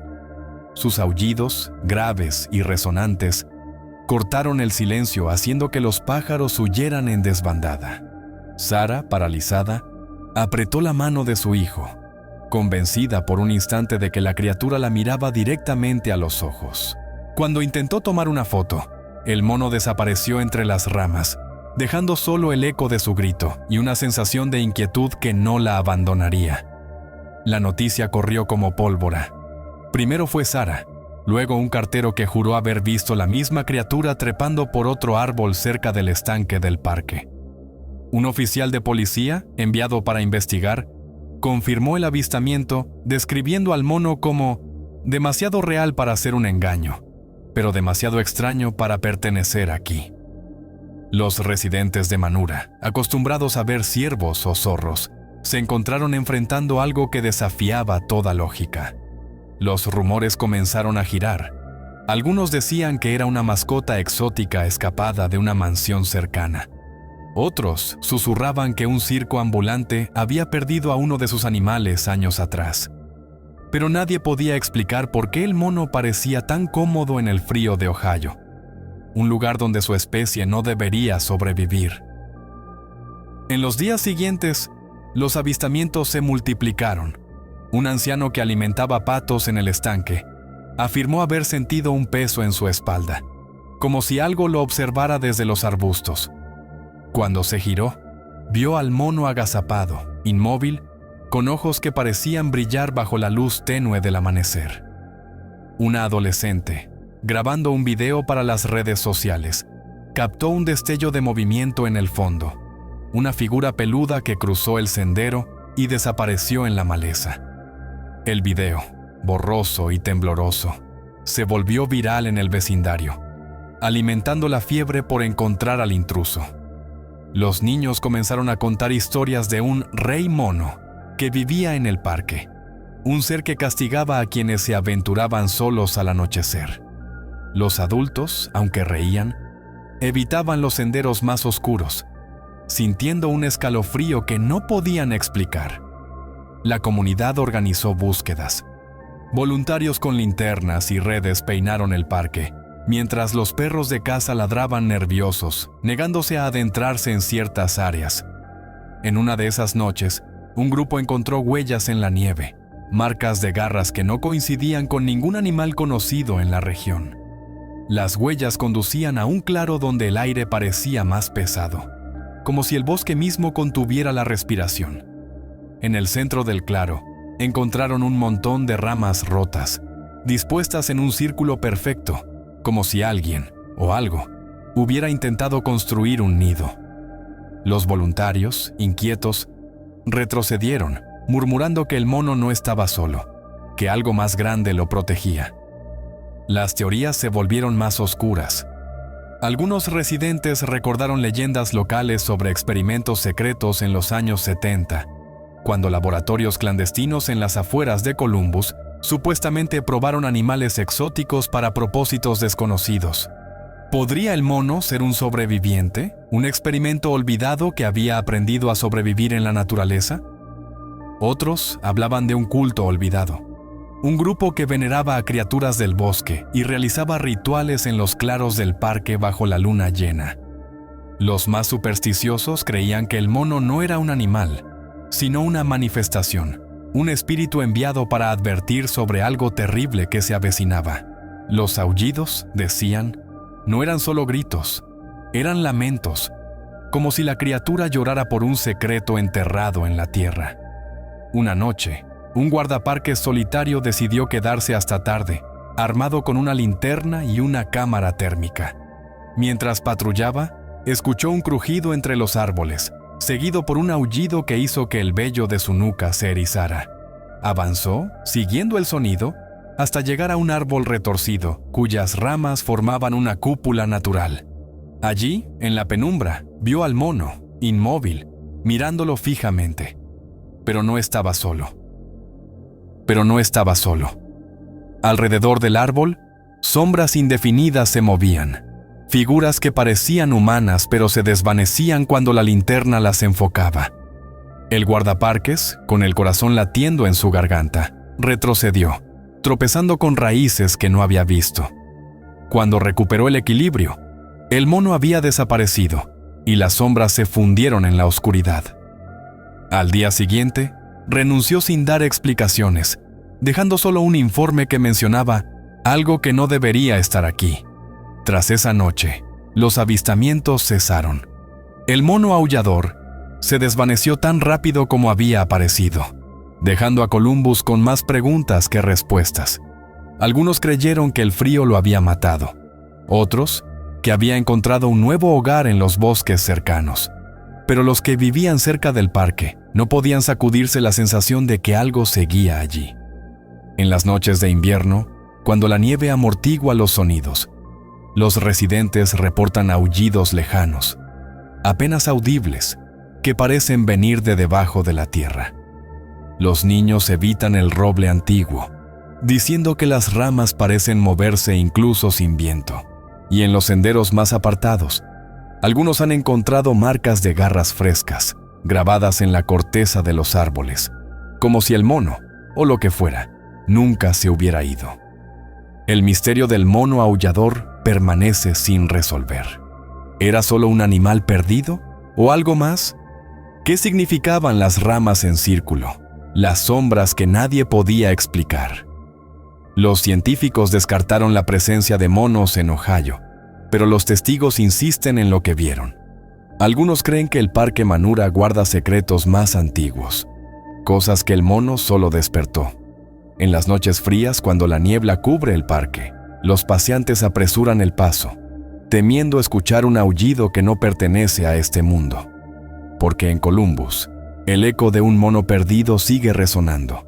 [SPEAKER 1] Sus aullidos, graves y resonantes, cortaron el silencio haciendo que los pájaros huyeran en desbandada. Sara, paralizada, apretó la mano de su hijo, convencida por un instante de que la criatura la miraba directamente a los ojos. Cuando intentó tomar una foto, el mono desapareció entre las ramas dejando solo el eco de su grito y una sensación de inquietud que no la abandonaría. La noticia corrió como pólvora. Primero fue Sara, luego un cartero que juró haber visto la misma criatura trepando por otro árbol cerca del estanque del parque. Un oficial de policía, enviado para investigar, confirmó el avistamiento, describiendo al mono como demasiado real para ser un engaño, pero demasiado extraño para pertenecer aquí. Los residentes de Manura, acostumbrados a ver ciervos o zorros, se encontraron enfrentando algo que desafiaba toda lógica. Los rumores comenzaron a girar. Algunos decían que era una mascota exótica escapada de una mansión cercana. Otros susurraban que un circo ambulante había perdido a uno de sus animales años atrás. Pero nadie podía explicar por qué el mono parecía tan cómodo en el frío de Ohio, un lugar donde su especie no debería sobrevivir. En los días siguientes, los avistamientos se multiplicaron. Un anciano que alimentaba patos en el estanque afirmó haber sentido un peso en su espalda, como si algo lo observara desde los arbustos. Cuando se giró, vio al mono agazapado, inmóvil, con ojos que parecían brillar bajo la luz tenue del amanecer. Una adolescente, grabando un video para las redes sociales, captó un destello de movimiento en el fondo, una figura peluda que cruzó el sendero y desapareció en la maleza. El video, borroso y tembloroso, se volvió viral en el vecindario, alimentando la fiebre por encontrar al intruso. Los niños comenzaron a contar historias de un rey mono que vivía en el parque, un ser que castigaba a quienes se aventuraban solos al anochecer. Los adultos, aunque reían, evitaban los senderos más oscuros, sintiendo un escalofrío que no podían explicar. La comunidad organizó búsquedas. Voluntarios con linternas y redes peinaron el parque, mientras los perros de caza ladraban nerviosos, negándose a adentrarse en ciertas áreas. En una de esas noches, un grupo encontró huellas en la nieve, marcas de garras que no coincidían con ningún animal conocido en la región. Las huellas conducían a un claro donde el aire parecía más pesado, como si el bosque mismo contuviera la respiración. En el centro del claro, encontraron un montón de ramas rotas, dispuestas en un círculo perfecto, como si alguien, o algo, hubiera intentado construir un nido. Los voluntarios, inquietos, retrocedieron, murmurando que el mono no estaba solo, que algo más grande lo protegía. Las teorías se volvieron más oscuras. Algunos residentes recordaron leyendas locales sobre experimentos secretos en los años 70, cuando laboratorios clandestinos en las afueras de Columbus supuestamente probaron animales exóticos para propósitos desconocidos. ¿Podría el mono ser un sobreviviente? ¿Un experimento olvidado que había aprendido a sobrevivir en la naturaleza? Otros hablaban de un culto olvidado. Un grupo que veneraba a criaturas del bosque y realizaba rituales en los claros del parque bajo la luna llena. Los más supersticiosos creían que el mono no era un animal, sino una manifestación, un espíritu enviado para advertir sobre algo terrible que se avecinaba. Los aullidos, decían, no eran solo gritos, eran lamentos, como si la criatura llorara por un secreto enterrado en la tierra. Una noche, un guardaparques solitario decidió quedarse hasta tarde, armado con una linterna y una cámara térmica. Mientras patrullaba, escuchó un crujido entre los árboles, seguido por un aullido que hizo que el vello de su nuca se erizara. Avanzó, siguiendo el sonido, hasta llegar a un árbol retorcido, cuyas ramas formaban una cúpula natural. Allí, en la penumbra, vio al mono, inmóvil, mirándolo fijamente. Pero no estaba solo. Alrededor del árbol, sombras indefinidas se movían, figuras que parecían humanas pero se desvanecían cuando la linterna las enfocaba. El guardaparques, con el corazón latiendo en su garganta, retrocedió, tropezando con raíces que no había visto. Cuando recuperó el equilibrio, el mono había desaparecido y las sombras se fundieron en la oscuridad. Al día siguiente, renunció sin dar explicaciones, dejando solo un informe que mencionaba algo que no debería estar aquí. Tras esa noche, los avistamientos cesaron. El mono aullador se desvaneció tan rápido como había aparecido, dejando a Columbus con más preguntas que respuestas. Algunos creyeron que el frío lo había matado, otros que había encontrado un nuevo hogar en los bosques cercanos. Pero los que vivían cerca del parque no podían sacudirse la sensación de que algo seguía allí. En las noches de invierno, cuando la nieve amortigua los sonidos, los residentes reportan aullidos lejanos, apenas audibles, que parecen venir de debajo de la tierra. Los niños evitan el roble antiguo, diciendo que las ramas parecen moverse incluso sin viento. Y en los senderos más apartados, algunos han encontrado marcas de garras frescas, grabadas en la corteza de los árboles, como si el mono, o lo que fuera, nunca se hubiera ido. El misterio del mono aullador permanece sin resolver. ¿Era solo un animal perdido? ¿O algo más? ¿Qué significaban las ramas en círculo? Las sombras que nadie podía explicar. Los científicos descartaron la presencia de monos en Ohio, pero los testigos insisten en lo que vieron. Algunos creen que el Parque Manura guarda secretos más antiguos, cosas que el mono solo despertó. En las noches frías, cuando la niebla cubre el parque, los paseantes apresuran el paso, temiendo escuchar un aullido que no pertenece a este mundo. Porque en Columbus, el eco de un mono perdido sigue resonando.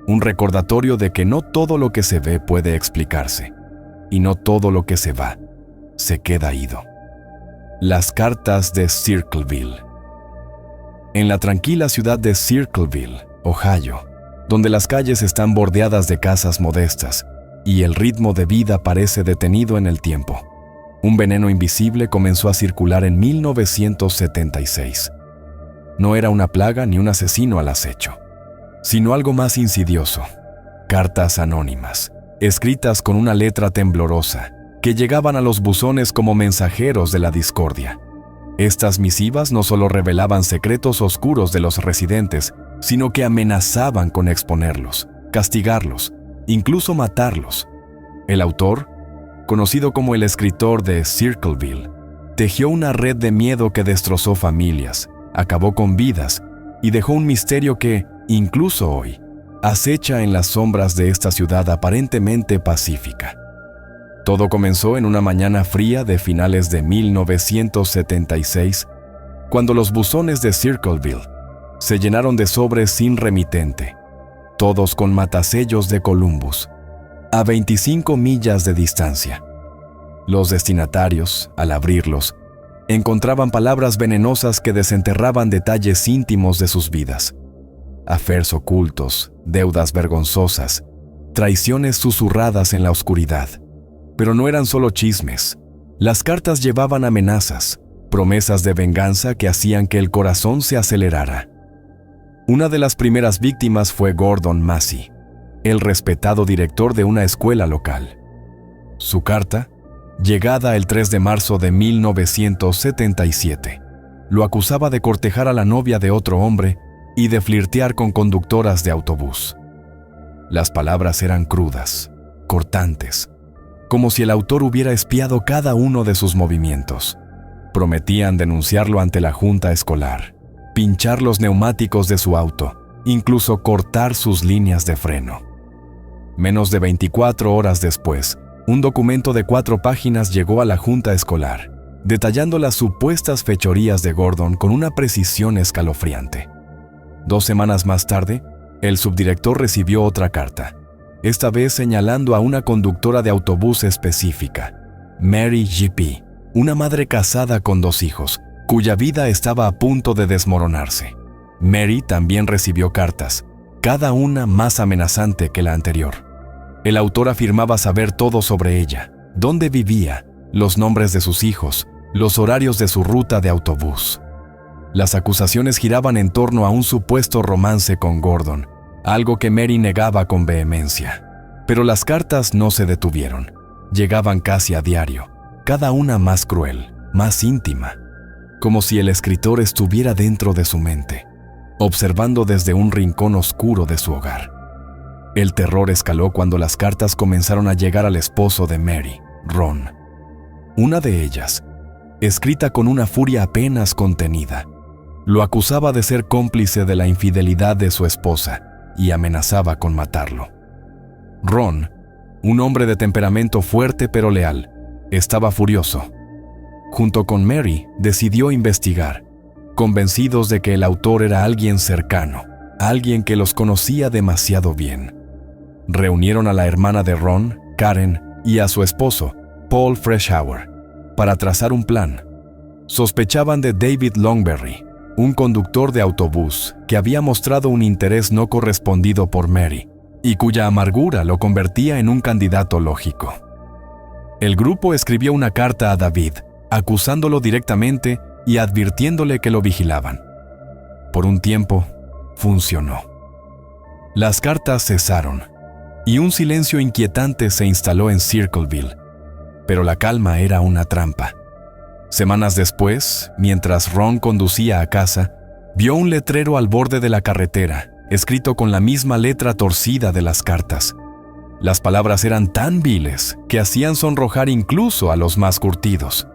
[SPEAKER 1] Un recordatorio de que no todo lo que se ve puede explicarse, y no todo lo que se va se queda ido. Las cartas de Circleville. En la tranquila ciudad de Circleville, Ohio, donde las calles están bordeadas de casas modestas y el ritmo de vida parece detenido en el tiempo, un veneno invisible comenzó a circular en 1976. No era una plaga ni un asesino al acecho, sino algo más insidioso: cartas anónimas, escritas con una letra temblorosa, que llegaban a los buzones como mensajeros de la discordia. Estas misivas no solo revelaban secretos oscuros de los residentes, sino que amenazaban con exponerlos, castigarlos, incluso matarlos. El autor, conocido como el escritor de Circleville, tejió una red de miedo que destrozó familias, acabó con vidas y dejó un misterio que, incluso hoy, acecha en las sombras de esta ciudad aparentemente pacífica. Todo comenzó en una mañana fría de finales de 1976, cuando los buzones de Circleville se llenaron de sobres sin remitente, todos con matasellos de Columbus, a 25 millas de distancia. Los destinatarios, al abrirlos, encontraban palabras venenosas que desenterraban detalles íntimos de sus vidas. Affairs ocultos, deudas vergonzosas, traiciones susurradas en la oscuridad. Pero no eran solo chismes. Las cartas llevaban amenazas, promesas de venganza que hacían que el corazón se acelerara. Una de las primeras víctimas fue Gordon Massey, el respetado director de una escuela local. Su carta, llegada el 3 de marzo de 1977, lo acusaba de cortejar a la novia de otro hombre y de flirtear con conductoras de autobús. Las palabras eran crudas, cortantes, como si el autor hubiera espiado cada uno de sus movimientos. Prometían denunciarlo ante la junta escolar, pinchar los neumáticos de su auto, incluso cortar sus líneas de freno. Menos de 24 horas después, un documento de 4 páginas llegó a la junta escolar, detallando las supuestas fechorías de Gordon con una precisión escalofriante. 2 semanas más tarde, el subdirector recibió otra carta, esta vez señalando a una conductora de autobús específica, Mary G.P., una madre casada con 2 hijos, cuya vida estaba a punto de desmoronarse. Mary también recibió cartas, cada una más amenazante que la anterior. El autor afirmaba saber todo sobre ella, dónde vivía, los nombres de sus hijos, los horarios de su ruta de autobús. Las acusaciones giraban en torno a un supuesto romance con Gordon, algo que Mary negaba con vehemencia. Pero las cartas no se detuvieron. Llegaban casi a diario, cada una más cruel, más íntima, como si el escritor estuviera dentro de su mente, observando desde un rincón oscuro de su hogar. El terror escaló cuando las cartas comenzaron a llegar al esposo de Mary, Ron. Una de ellas escrita con una furia apenas contenida. Lo acusaba de ser cómplice de la infidelidad de su esposa y amenazaba con matarlo. Ron, un hombre de temperamento fuerte pero leal, estaba furioso. Junto con Mary, decidió investigar, convencidos de que el autor era alguien cercano, alguien que los conocía demasiado bien. Reunieron a la hermana de Ron, Karen, y a su esposo, Paul Freshour, para trazar un plan. Sospechaban de David Longberry, un conductor de autobús que había mostrado un interés no correspondido por Mary y cuya amargura lo convertía en un candidato lógico. El grupo escribió una carta a David, acusándolo directamente y advirtiéndole que lo vigilaban. Por un tiempo, funcionó. Las cartas cesaron y un silencio inquietante se instaló en Circleville, pero la calma era una trampa. Semanas después, mientras Ron conducía a casa, vio un letrero al borde de la carretera, escrito con la misma letra torcida de las cartas. Las palabras eran tan viles que hacían sonrojar incluso a los más curtidos.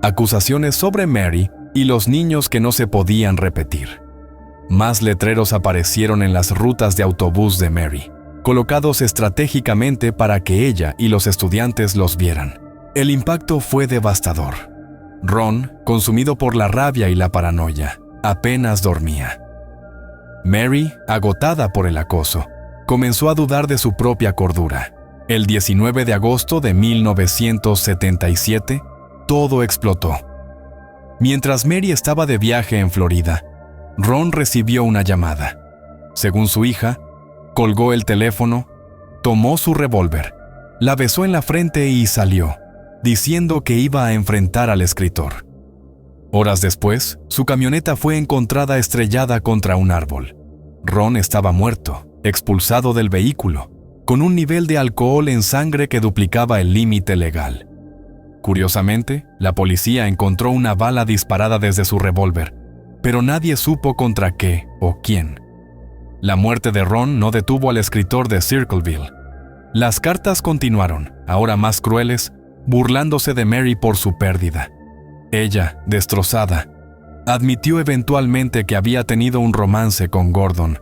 [SPEAKER 1] Acusaciones sobre Mary y los niños que no se podían repetir. Más letreros aparecieron en las rutas de autobús de Mary, colocados estratégicamente para que ella y los estudiantes los vieran. El impacto fue devastador. Ron, consumido por la rabia y la paranoia, apenas dormía. Mary, agotada por el acoso, comenzó a dudar de su propia cordura. El 19 de agosto de 1977, todo explotó. Mientras Mary estaba de viaje en Florida, Ron recibió una llamada. Según su hija, colgó el teléfono, tomó su revólver, la besó en la frente y salió, diciendo que iba a enfrentar al escritor. Horas después, su camioneta fue encontrada estrellada contra un árbol. Ron estaba muerto, expulsado del vehículo, con un nivel de alcohol en sangre que duplicaba el límite legal. Curiosamente, la policía encontró una bala disparada desde su revólver, pero nadie supo contra qué o quién. La muerte de Ron no detuvo al escritor de Circleville. Las cartas continuaron, ahora más crueles, burlándose de Mary por su pérdida. Ella, destrozada, admitió eventualmente que había tenido un romance con Gordon,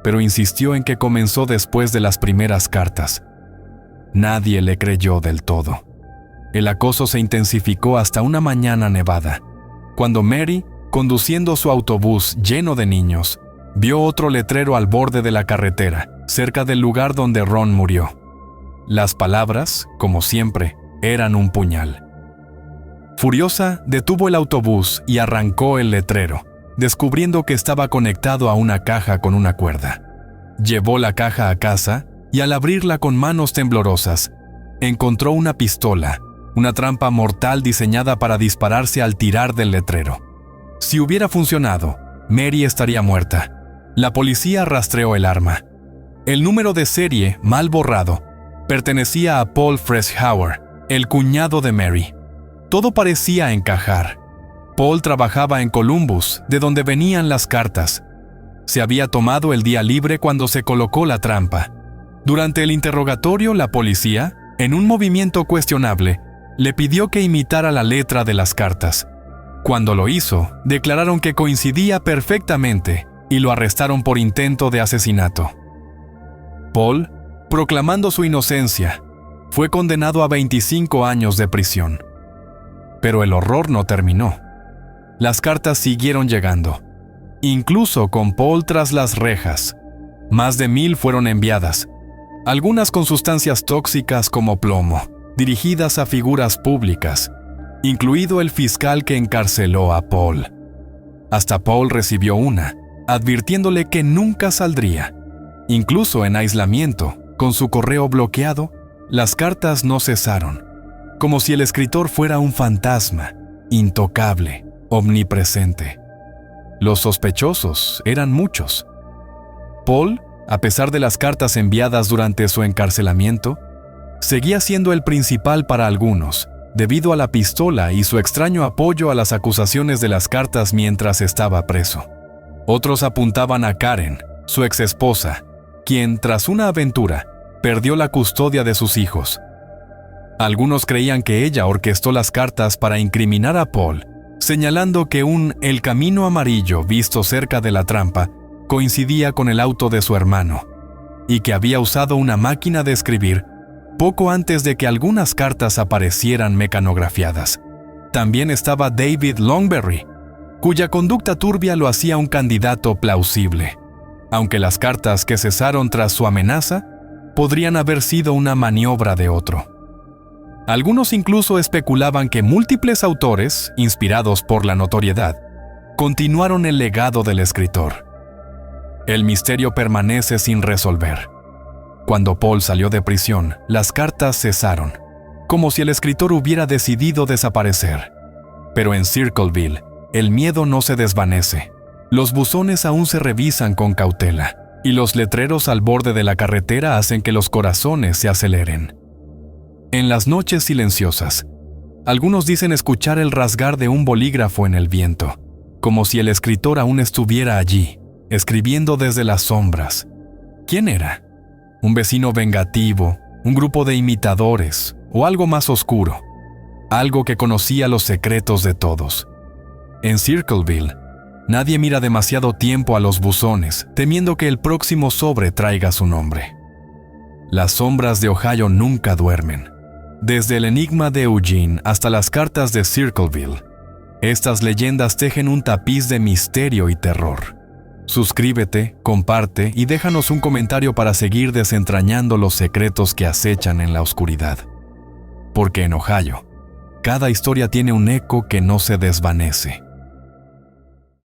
[SPEAKER 1] pero insistió en que comenzó después de las primeras cartas. Nadie le creyó del todo. El acoso se intensificó hasta una mañana nevada, cuando Mary, conduciendo su autobús lleno de niños, vio otro letrero al borde de la carretera, cerca del lugar donde Ron murió. Las palabras, como siempre, eran un puñal. Furiosa, detuvo el autobús y arrancó el letrero, descubriendo que estaba conectado a una caja con una cuerda. Llevó la caja a casa y al abrirla con manos temblorosas, encontró una pistola, una trampa mortal diseñada para dispararse al tirar del letrero. Si hubiera funcionado, Mary estaría muerta. La policía rastreó el arma. El número de serie, mal borrado, pertenecía a Paul Freshour, el cuñado de Mary. Todo parecía encajar. Paul trabajaba en Columbus, de donde venían las cartas. Se había tomado el día libre cuando se colocó la trampa. Durante el interrogatorio, la policía, en un movimiento cuestionable, le pidió que imitara la letra de las cartas. Cuando lo hizo, declararon que coincidía perfectamente y lo arrestaron por intento de asesinato. Paul, proclamando su inocencia, fue condenado a 25 años de prisión. Pero el horror no terminó. Las cartas siguieron llegando, incluso con Paul tras las rejas. Más de 1000 fueron enviadas, algunas con sustancias tóxicas como plomo, dirigidas a figuras públicas, incluido el fiscal que encarceló a Paul. Hasta Paul recibió una, advirtiéndole que nunca saldría. Incluso en aislamiento, con su correo bloqueado, las cartas no cesaron, como si el escritor fuera un fantasma, intocable, omnipresente. Los sospechosos eran muchos. Paul, a pesar de las cartas enviadas durante su encarcelamiento, seguía siendo el principal para algunos, debido a la pistola y su extraño apoyo a las acusaciones de las cartas mientras estaba preso. Otros apuntaban a Karen, su exesposa, quien, tras una aventura, perdió la custodia de sus hijos. Algunos creían que ella orquestó las cartas para incriminar a Paul, señalando que el camino amarillo visto cerca de la trampa coincidía con el auto de su hermano, y que había usado una máquina de escribir poco antes de que algunas cartas aparecieran mecanografiadas. También estaba David Longberry, cuya conducta turbia lo hacía un candidato plausible, aunque las cartas que cesaron tras su amenaza podrían haber sido una maniobra de otro. Algunos incluso especulaban que múltiples autores, inspirados por la notoriedad, continuaron el legado del escritor. El misterio permanece sin resolver. Cuando Paul salió de prisión, las cartas cesaron, como si el escritor hubiera decidido desaparecer. Pero en Circleville, el miedo no se desvanece. Los buzones aún se revisan con cautela, y los letreros al borde de la carretera hacen que los corazones se aceleren. En las noches silenciosas, algunos dicen escuchar el rasgar de un bolígrafo en el viento, como si el escritor aún estuviera allí, escribiendo desde las sombras. ¿Quién era? ¿Un vecino vengativo, un grupo de imitadores o algo más oscuro? Algo que conocía los secretos de todos. En Circleville, nadie mira demasiado tiempo a los buzones, temiendo que el próximo sobre traiga su nombre. Las sombras de Ohio nunca duermen. Desde el enigma de Eugene hasta las cartas de Circleville, estas leyendas tejen un tapiz de misterio y terror. Suscríbete, comparte y déjanos un comentario para seguir desentrañando los secretos que acechan en la oscuridad. Porque en Ohio, cada historia tiene un eco que no se desvanece.